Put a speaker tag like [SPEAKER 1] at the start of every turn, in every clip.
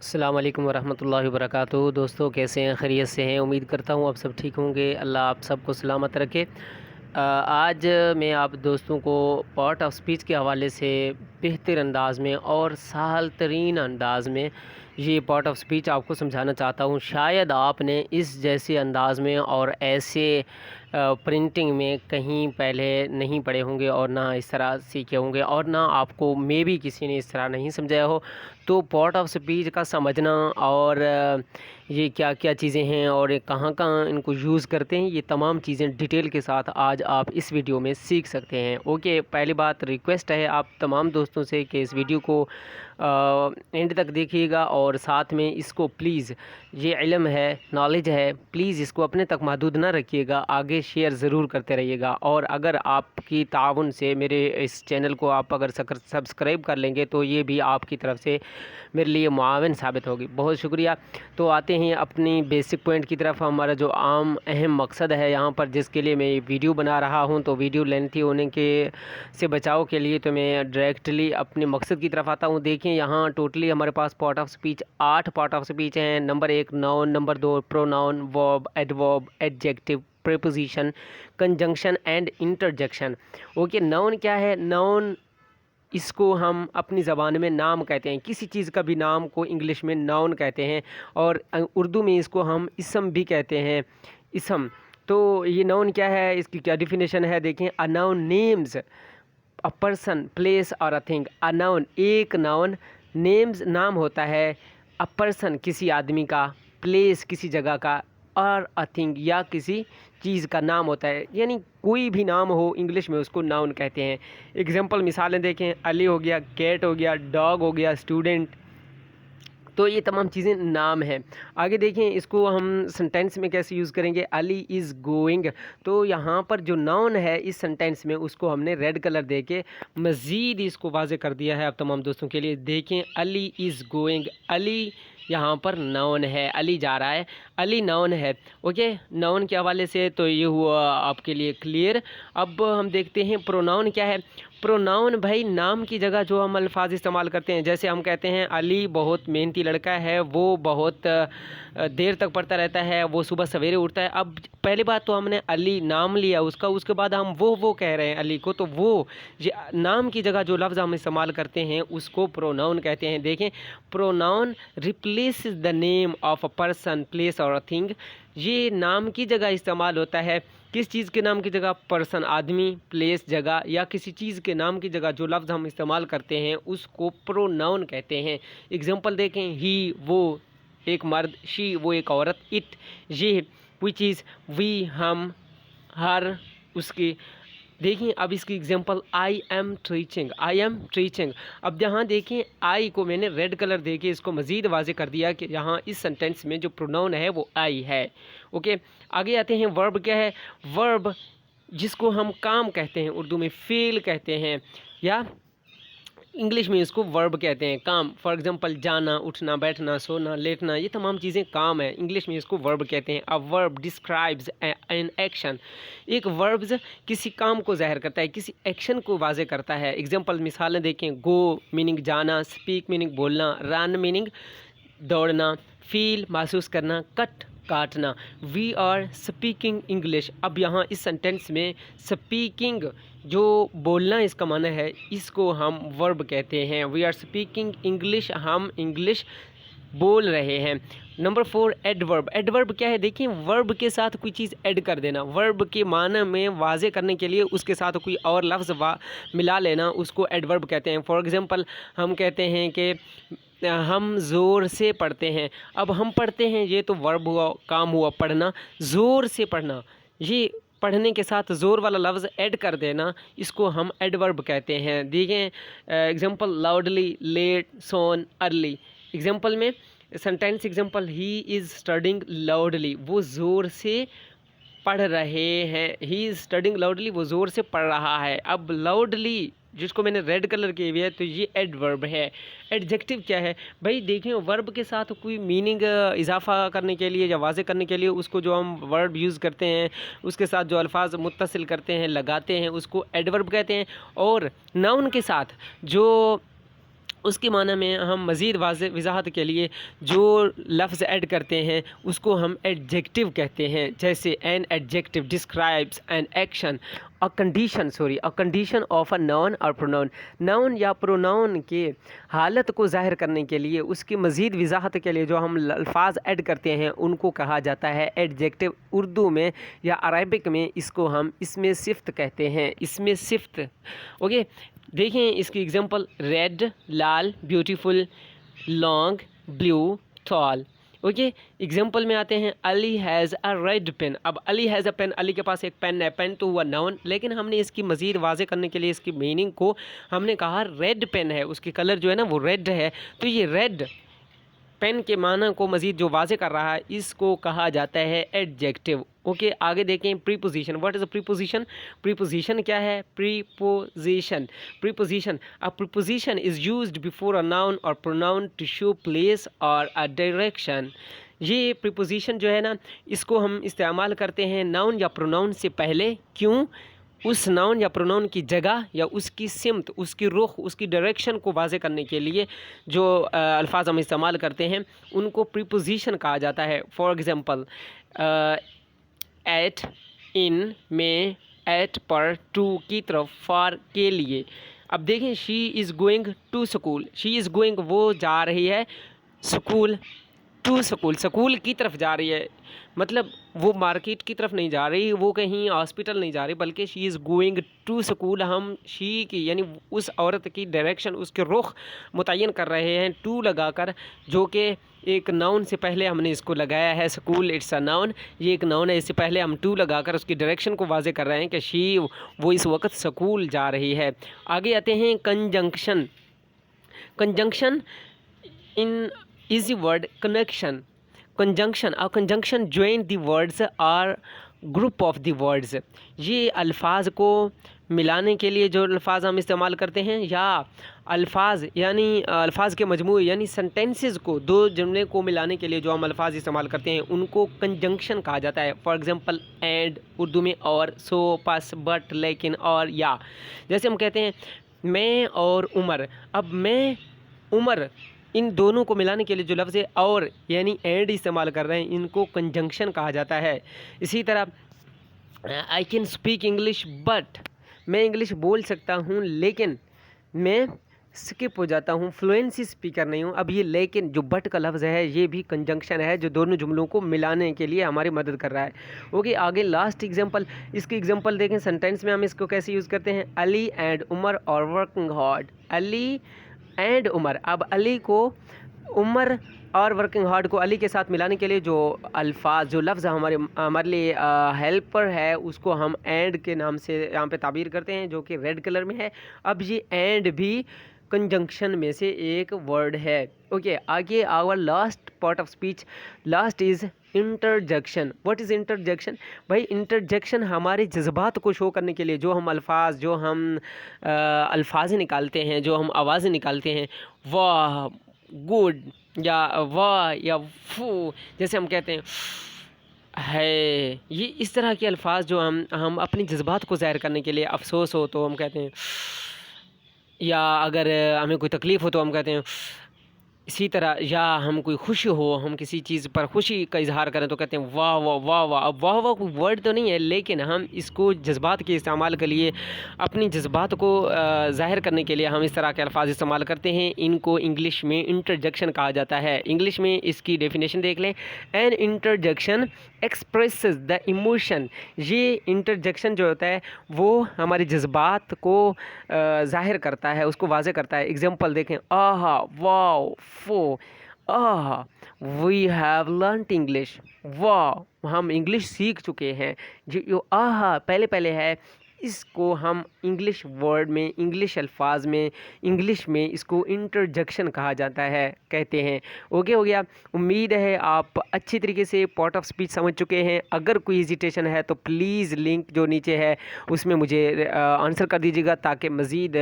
[SPEAKER 1] अस्सलाम वालेकुम वरहमतुल्लाहि वबरकातुहू। दोस्तों कैसे हैं, खैरियत से हैं? उम्मीद करता हूँ आप सब ठीक होंगे। अल्लाह आप सबको सलामत रखे। आज मैं आप दोस्तों को पार्ट ऑफ स्पीच के हवाले से बेहतर अंदाज में और सहल तरीन अंदाज में ये पार्ट ऑफ स्पीच आपको समझाना चाहता हूँ। शायद आपने इस जैसे अंदाज में और ऐसे प्रिंटिंग में कहीं पहले नहीं पढ़े होंगे और ना इस तरह सीखे होंगे और ना आपको मे भी किसी ने इस तरह नहीं समझाया हो। तो पार्ट ऑफ स्पीच का समझना और ये क्या क्या चीज़ें हैं और ये कहाँ कहाँ इनको यूज़ करते हैं, ये तमाम चीज़ें डिटेल के साथ आज आप इस वीडियो में सीख सकते हैं। ओके, पहली बात रिक्वेस्ट है आप तमाम दोस्तों से कि इस वीडियो को एंड तक देखिएगा और साथ में इसको प्लीज़, ये इल्म है, नॉलेज है, प्लीज़ इसको अपने तक महदूद ना रखिएगा, आगे शेयर ज़रूर करते रहिएगा। और अगर आपकी ताउन से मेरे इस चैनल को आप अगर सब्सक्राइब कर लेंगे तो ये भी आपकी तरफ से मेरे लिए मुआवन साबित होगी। बहुत शुक्रिया। तो आते हैं अपनी बेसिक पॉइंट की तरफ। हमारा जो आम अहम मकसद है यहाँ पर, जिसके लिए मैं ये वीडियो बना रहा हूँ, तो वीडियो लेंथी होने के से बचाव के लिए तो मैं डायरेक्टली अपने मकसद की तरफ आता हूँ। देखिए यहाँ टोटली हमारे पास part of speech 8 part of speech हैं। Number 1 noun, number 2 pronoun, verb, adverb, adjective, preposition, conjunction and interjection. Okay, noun क्या है? नाउन इसको हम अपनी ज़बान में नाम कहते हैं। किसी चीज़ का भी नाम को इंग्लिश में नाउन कहते हैं और उर्दू में इसको हम इसम भी कहते हैं, इसम। तो ये नाउन क्या है, इसकी क्या डिफिनेशन है? देखें, a noun names a person, place और अ थिंग। अ नाउन, एक नाउन, नेम्स नाम होता है, अ पर्सन किसी आदमी का, प्लेस किसी जगह का, और अ थिंग या किसी चीज़ का नाम होता है। यानी कोई भी नाम हो इंग्लिश में उसको नाउन कहते हैं। एग्जांपल मिसालें देखें, अली हो गया, कैट हो गया, डॉग हो गया, स्टूडेंट। तो ये तमाम चीज़ें नाम हैं। आगे देखें, इसको हम सेंटेंस में कैसे यूज़ करेंगे। अली इज़ गोइंग, तो यहाँ पर जो नाउन है इस सेंटेंस में उसको हमने रेड कलर दे के मज़ीद इसको वाज़े कर दिया है आप तमाम दोस्तों के लिए। देखें, अली इज़ गोइंग, अली यहाँ पर नाउन है, अली जा रहा है, अली नाउन है। ओके, नाउन के हवाले से तो ये हुआ आपके लिए क्लियर। अब हम देखते हैं प्रोनाउन क्या है। प्रोनाउन भाई नाम की जगह जो हम अल्फाज इस्तेमाल करते हैं, जैसे हम कहते हैं अली बहुत मेहनती लड़का है, वो बहुत देर तक पढ़ता रहता है, वो सुबह सवेरे उठता है। अब पहली बात तो हमने अली नाम लिया उसका, उसके बाद हम वो कह रहे हैं अली को, तो वो नाम की जगह जो लफ्ज़ हम इस्तेमाल करते हैं उसको प्रोनाउन कहते हैं। देखें, pronoun replaces the name of a person, place और अ थिंग। ये नाम की जगह इस्तेमाल होता है। किस चीज़ के नाम की जगह? पर्सन आदमी, प्लेस जगह, या किसी चीज़ के नाम की जगह जो लफ्ज़ हम इस्तेमाल करते हैं उसको प्रोनाउन कहते हैं। एग्जांपल देखें, ही वो एक मर्द, शी वो एक औरत, इट ये कोई चीज़, वी हम, हर उसकी। देखिए अब इसकी example, I am teaching, I am teaching. अब यहाँ देखिए आई को मैंने रेड कलर दे के इसको मज़ीद वाज़े कर दिया कि यहाँ इस सेंटेंस में जो प्रोनाउन है वो आई है। ओके, आगे आते हैं, वर्ब क्या है? वर्ब जिसको हम काम कहते हैं, उर्दू में फ़ेल कहते हैं, या इंग्लिश में इसको वर्ब कहते हैं, काम। फॉर एग्जांपल जाना, उठना, बैठना, सोना, लेटना, ये तमाम चीज़ें काम है, इंग्लिश में इसको वर्ब कहते हैं। A verb describes an action. एक वर्ब्स किसी काम को ज़ाहिर करता है, किसी एक्शन को वाज़े करता है। एग्जांपल मिसालें देखें, गो मीनिंग जाना, स्पीक मीनिंग बोलना, रन मीनिंग दौड़ना, फील महसूस करना, कट काटना। We are speaking English. अब यहाँ इस सेंटेंस में स्पीकिंग जो बोलना इसका माना है, इसको हम वर्ब कहते हैं। वी आर स्पीकिंग इंग्लिश, हम इंग्लिश बोल रहे हैं। Number 4 adverb. एडवर्ब क्या है? देखिए, वर्ब के साथ कोई चीज़ ऐड कर देना, वर्ब के माना में वाजे करने के लिए उसके साथ कोई और लफ्ज़ मिला लेना, उसको एडवर्ब कहते हैं। फॉर एग्जांपल हम कहते हैं कि हम ज़ोर से पढ़ते हैं। अब हम पढ़ते हैं, ये तो वर्ब हुआ, काम हुआ पढ़ना। ज़ोर से पढ़ना, ये पढ़ने के साथ ज़ोर वाला लफ्ज़ ऐड कर देना, इसको हम एडवर्ब कहते हैं। देखिए एग्जांपल, लाउडली, लेट, सोन, अर्ली। एग्जांपल में sentence example, he is studying loudly, वो ज़ोर से पढ़ रहे हैं। ही इज़ स्टडिंग लाउडली, वो ज़ोर से पढ़ रहा है। अब लाउडली जिसको मैंने रेड कलर किए हुए है, तो ये एडवर्ब है। एडजेक्टिव क्या है भाई? देखें, वर्ब के साथ कोई मीनिंग इजाफा करने के लिए या वाज़े करने के लिए उसको जो हम वर्ब यूज़ करते हैं, उसके साथ जो अल्फाज मुत्तसिल करते हैं, लगाते हैं, उसको एडवर्ब कहते हैं। और नाउन के साथ जो उसके माना में हम मज़ीद वजाहत के लिए जो लफ्ज़ ऐड करते हैं उसको हम एडजेक्टिव कहते हैं। जैसे an adjective describes an action a condition of a noun और प्रोनाउन। नाउन या प्रोनाउन के हालत को ज़ाहिर करने के लिए उसकी मज़ीद वजाहत के लिए जो हम अल्फाज ऐड करते हैं उनको कहा जाता है एडजेक्टिव। उर्दू में या अरबिक में इसको हम इसमें सिफ्त कहते हैं, इसमें सिफ्त। ओके, देखें इसकी एग्जांपल रेड लाल, beautiful, long, blue, tall. Okay, example में आते हैं Ali has a red pen. अब Ali has a pen, Ali के पास एक पेन है, पेन तो हुआ नाउन, लेकिन हमने इसकी मज़ीद वाज़े करने के लिए इसकी मीनिंग को हमने कहा रेड पेन है, उसकी कलर जो है ना वो रेड है, तो ये रेड पेन के माना को मज़ीद जो वाज़े कर रहा है इसको कहा जाता है एडजेक्टिव। ओके, आगे देखें preposition. What is a preposition? Preposition क्या है? Preposition a preposition is used before a noun और प्रोनाउन टू शो प्लेस और अ डायरेक्शन। ये प्रीपोजिशन जो है ना इसको हम इस्तेमाल करते हैं नाउन या प्रोनाउन से पहले। क्यों? उस नाउन या प्रोनाउन की जगह या उसकी सिमत, उसकी रुख, उसकी डायरेक्शन को वाज़े करने के लिए जो अल्फाज हम इस्तेमाल करते हैं उनको प्रीपोजिशन कहा जाता है। फॉर एग्ज़ाम्पल एट, इन, में, एट पर, टू की तरफ, फॉर के लिए। अब देखें she is going to school, she is going वो जा रही है, स्कूल टू स्कूल स्कूल की तरफ जा रही है, मतलब वो मार्केट की तरफ नहीं जा रही, वो कहीं हॉस्पिटल नहीं जा रही, बल्कि she is going to school. हम शी की यानी उस औरत की डायरेक्शन, उसके रुख मुतय्यन कर रहे हैं टू लगाकर, जो कि एक नाउन से पहले हमने इसको लगाया है। स्कूल इट्स अ नाउन, ये एक नाउन है, इससे पहले हम टू लगाकर उसकी डायरेक्शन को वाज़े कर रहे हैं कि शी वो इस वक्त स्कूल जा रही है। आगे आते हैं conjunction. Conjunction in easy word connection, conjunction or conjunction join the words or group of the words। ये अल्फाज को मिलाने के लिए जो अल्फाज हम इस्तेमाल करते हैं, या अल्फाज यानी अल्फाज के मजमूए यानी सेंटेंसेस को, दो जुमले को मिलाने के लिए जो हम अल्फाज इस्तेमाल करते हैं उनको कंजंक्शन कहा जाता है। फॉर एग्जांपल एंड उर्दू में और, सो, पस, बट, लेकिन और या। जैसे हम कहते हैं मैं और उमर, अब मैं उमर इन दोनों को मिलाने के लिए जो लफ्ज़ और यानी एंड इस्तेमाल कर रहे हैं इनको कंजंक्शन कहा जाता है। इसी तरह I can speak English but, मैं इंग्लिश बोल सकता हूँ लेकिन मैं स्किप हो जाता हूँ, फ्लुएंसी स्पीकर नहीं हूँ। अब ये लेकिन जो बट का लफ्ज़ है ये भी कंजंक्शन है जो दोनों जुमलों को मिलाने के लिए हमारी मदद कर रहा है। ओके, आगे लास्ट एग्जांपल, इसकी एग्जांपल देखें सेंटेंस में हम इसको कैसे यूज़ करते हैं। Ali and Umar are working hard, Ali and Umar. अब अली को, उमर और वर्किंग हार्ड को अली के साथ मिलाने के लिए जो अल्फाज, जो लफ्ज़ हमारे लिए हेल्पर है उसको हम एंड के नाम से यहाँ पे ताबीर करते हैं, जो कि रेड कलर में है। अब ये एंड भी कंजंक्शन में से एक वर्ड है। ओके, आगे our last part of speech, last is interjection. What is interjection? भाई इंटरजेक्शन हमारे जज्बात को शो करने के लिए जो हम अल्फाज, जो हम अल्फाज निकालते हैं, जो हम आवाज़ें निकालते हैं, वाह, गुड, या वाह, या फू, जैसे हम कहते हैं है, ये इस तरह के अल्फाज जो हम अपने जज्बात को ज़ाहिर करने के लिए, अफसोस हो तो हम कहते हैं, या अगर हमें कोई तकलीफ़ हो तो हम कहते हैं। इसी तरह या हम कोई खुशी हो, हम किसी चीज़ पर खुशी का इजहार करें तो कहते हैं वाह वाह वाह वाह। अब वाह वाह कोई वर्ड तो नहीं है, लेकिन हम इसको जज्बात के इस्तेमाल के लिए, अपनी जज्बात को ज़ाहिर करने के लिए हम इस तरह के अल्फाज इस्तेमाल करते हैं। इनको इंग्लिश में इंटरजेक्शन कहा जाता है। इंग्लिश में इसकी डेफिनेशन देख लें, an interjection expresses the emotion. ये इंटरजेक्शन जो होता है वो हमारे जज्बात को ज़ाहिर करता है, उसको वाज़े करता है। एग्जांपल देखें, आहा, वाओ, फो, आहा, वी हैव लर्नड इंग्लिश। वाह, हम इंग्लिश सीख चुके हैं। जो आहा पहले है, इसको हम इंग्लिश वर्ड में, इंग्लिश अल्फाज में, इंग्लिश में इसको इंटरजेक्शन कहा जाता है, कहते हैं। ओके, हो गया। उम्मीद है आप अच्छी तरीके से पार्ट ऑफ स्पीच समझ चुके हैं। अगर कोई हेजिटेशन है तो प्लीज़ लिंक जो नीचे है उसमें मुझे आंसर कर दीजिएगा, ताकि मज़ीद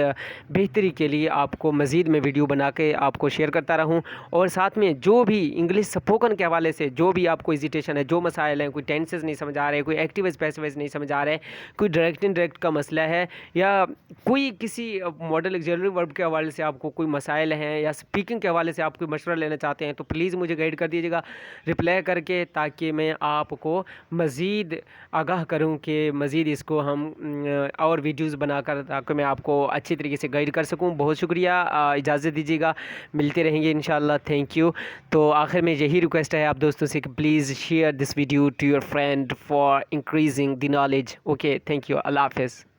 [SPEAKER 1] बेहतरी के लिए आपको मज़ीद मैं वीडियो बना के आपको शेयर करता रहूँ। और साथ में जो भी इंग्लिश स्पोकन के हवाले से जो भी आपको हेजिटेशन है, जो मसाइल हैं, कोई टेंसेस नहीं समझ आ रहे, कोई एक्टिव पैसिव नहीं समझ आ रहे, कोई डायरेक्ट इनडायरेक्ट सब्जेक्ट का मसला है या कोई किसी मॉडल ऑक्सिलरी वर्ब के हवाले से आपको कोई मसाइल हैं या स्पीकिंग के हवाले से आप कोई मशवरा लेना चाहते हैं तो प्लीज़ मुझे गाइड कर दीजिएगा रिप्लाई करके, ताकि मैं आपको मज़ीद आगाह करूं कि मज़ीद इसको हम और वीडियोस बनाकर, ताकि मैं आपको अच्छी तरीके से गाइड कर सकूं। बहुत शुक्रिया, इजाज़त दीजिएगा, मिलते रहेंगे इंशाल्लाह। Thank you. तो आखिर में यही रिक्वेस्ट है आप दोस्तों से कि please share this video to your friend for increasing the knowledge. Okay, thank you, अल्लाह हाफ़िज़।